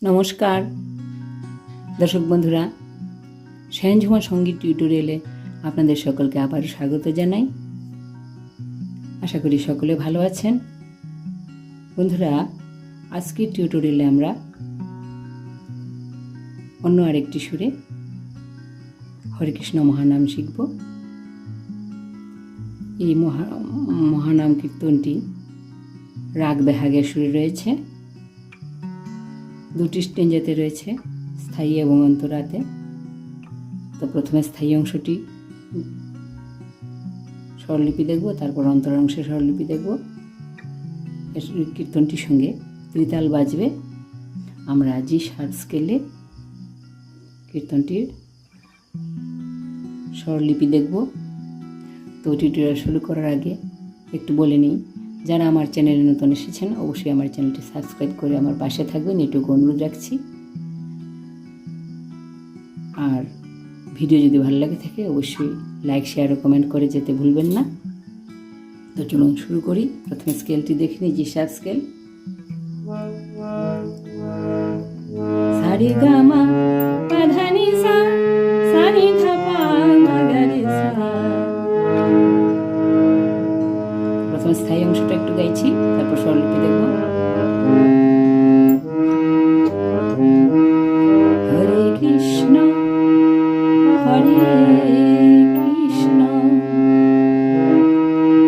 নমস্কার দর্শক বন্ধুরা, সায়নঝুমা সঙ্গীত টিউটোরিয়ালে আপনাদের সকলকে আবারও স্বাগত জানাই। আশা করি সকলে ভালো আছেন। বন্ধুরা, আজকের টিউটোরিয়ালে আমরা অন্য আরেকটি সুরে হরে কৃষ্ণ মহানাম শিখব। এই মহানাম কীর্তনটি রাগ বেহাগের সুরে রয়েছে। দুটি স্টেঞ্জাতে রয়েছে, স্থায়ী এবং অন্তরাতে। তো প্রথমে স্থায়ী অংশটি স্বরলিপি দেখব, তারপর অন্তরা অংশের স্বরলিপি দেখব। কীর্তনটির সঙ্গে ত্রিতাল বাজবে। আমরা জি শার্প স্কেলে কীর্তনটির স্বরলিপি দেখব। তো টিউটোরিয়াল শুরু করার আগে একটু বলে নিই, যারা আমার চ্যানেলে নতুন এসেছেন অবশ্যই আমার চ্যানেলটি সাবস্ক্রাইব করে আমার পাশে থাকবেন, এটুকু অনুরোধ রাখছি। আর ভিডিও যদি ভালো লাগে থাকে অবশ্যই লাইক, শেয়ার ও কমেন্ট করে যেতে ভুলবেন না। তো চলুন শুরু করি। প্রথমে স্কেলটি দেখে নিই, জি শার্প স্কেল। সারে গা মা পা ধা নি সা, সা নি ধা পা মা গা রে সা। প্রথমে স্থায়ী অংশটা একটু গাইছি, তারপর স্বরলিপি দেখব। হরে কৃষ্ণ হরে কৃষ্ণ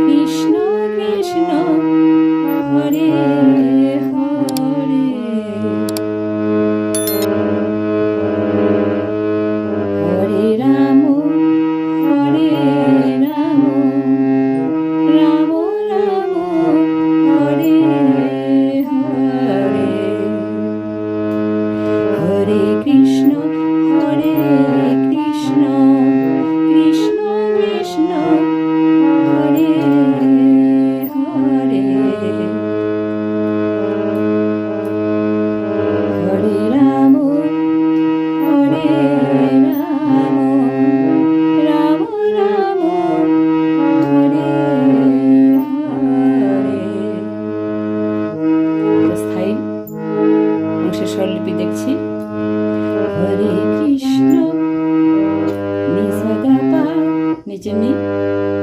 কৃষ্ণ কৃষ্ণ হরে হরে, হরে রাম হরে রাম, রাম রাম হরে হরে, হরে কৃষ্ণ হরে কৃষ্ণ কৃষ্ণ কৃষ্ণ হরে হরে, হরে রাম হরে রাম, রাম রাম হরে হরে। স্থায়ী অংশের স্বরলিপি দেখছি। হরে কৃষ্ণ নি সা গা পা, নিচে নি,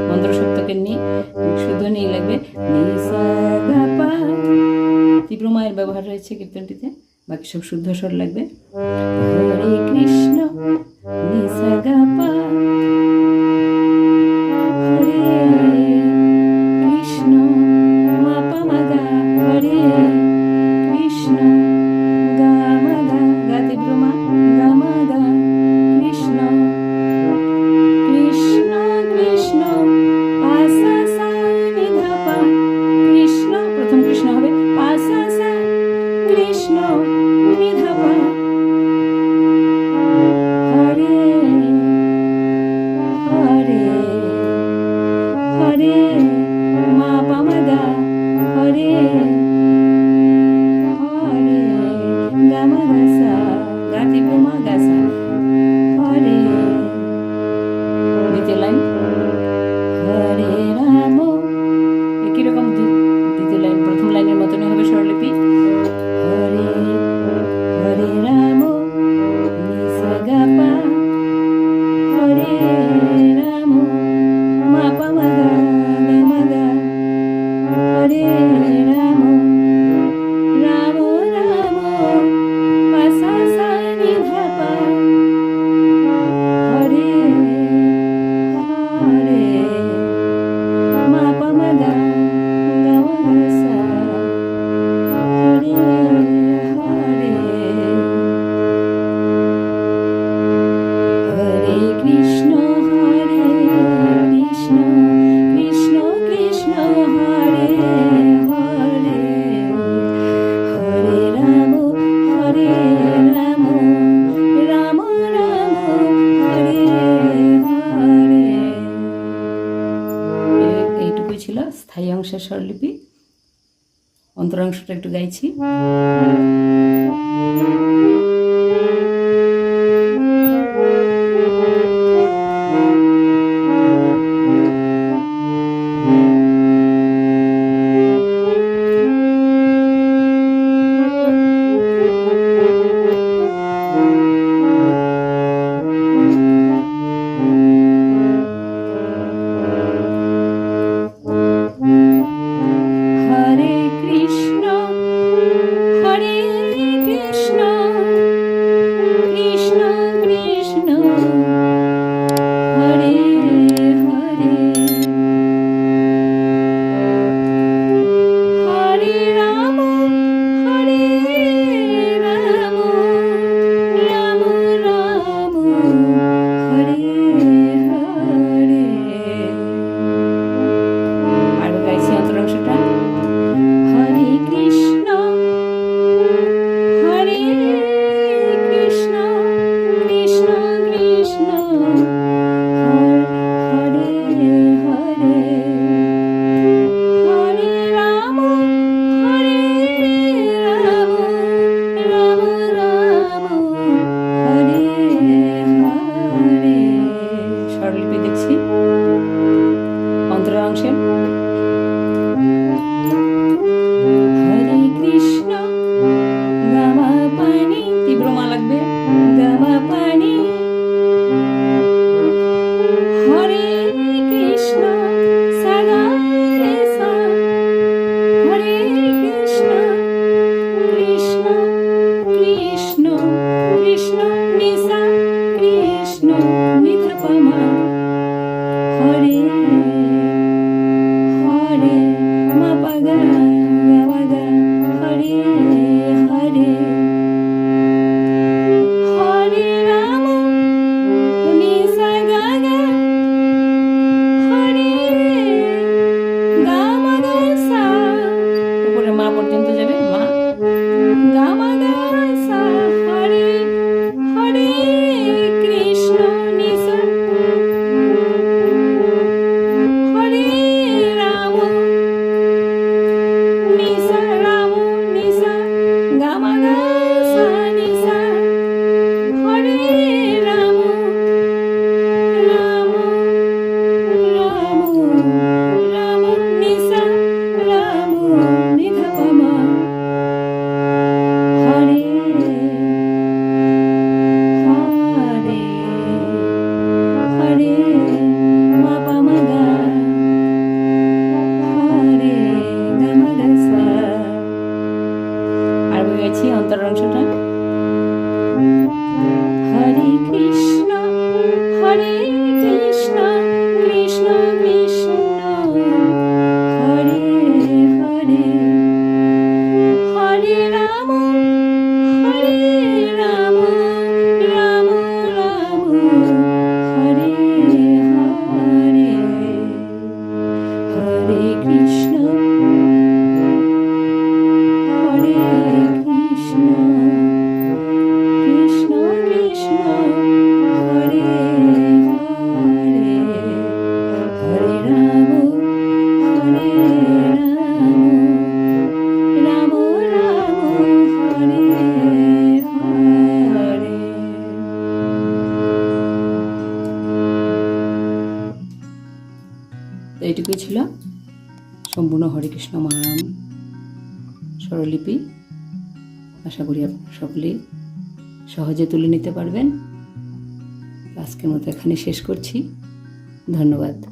মন্ত্র সপ্তকের নি, শুদ্ধ নি লাগবে। নি সা গা পা, তীব্র মায়ের ব্যবহার রয়েছে কীর্তনটিতে, বাকি সব শুদ্ধ স্বর লাগবে। হরে কৃষ্ণ নি সা গা পা, হরে কৃষ্ণ মা পা মা গা, হরে কৃষ্ণ গা মা গা, গা তীব্র মা, গা মা গা, কৃষ্ণ কৃষ্ণ কৃষ্ণ পা সা সা নি ধা পা, কৃষ্ণ প্রথম কৃষ্ণ হবে, পা সা সা কৃষ্ণ নি ধা পা, হরে হরে হরে মা পা মা গা, হরে হরে গা মা গা সা, গা তীব্র মা গা সা, হরে। দ্বিতীয় লাইন হরে রাম, একই রকম দ্বিতীয় লাইন প্রথম লাইনের মতনই হবে স্বরলিপি। হরে হরে রাম নি সা গা পা, হরে রাম মা পা মা গা, গা মা গা, হরে রাম রাম রাম পা সা সা নি ধা পা, হরে হরে মা পা মা গা, গা মা গা সা, হরে হরে, হরে কৃষ্ণ হরে কৃষ্ণ কৃষ্ণ কৃষ্ণ হরে হরে, হরে রাম হরে রাম, রাম রাম হরে হরে। এইটুকুই ছিল স্থায়ী অংশের স্বরলিপি। অন্তরাংশটা একটু গাইছি। তো এইটুকুই ছিল সম্পূর্ণ হরে কৃষ্ণ মহানাম স্বরলিপি। আশা করি আপনারা সকলেই সহজে তুলে নিতে পারবেন। আজকের মতো এখানে শেষ করছি। ধন্যবাদ।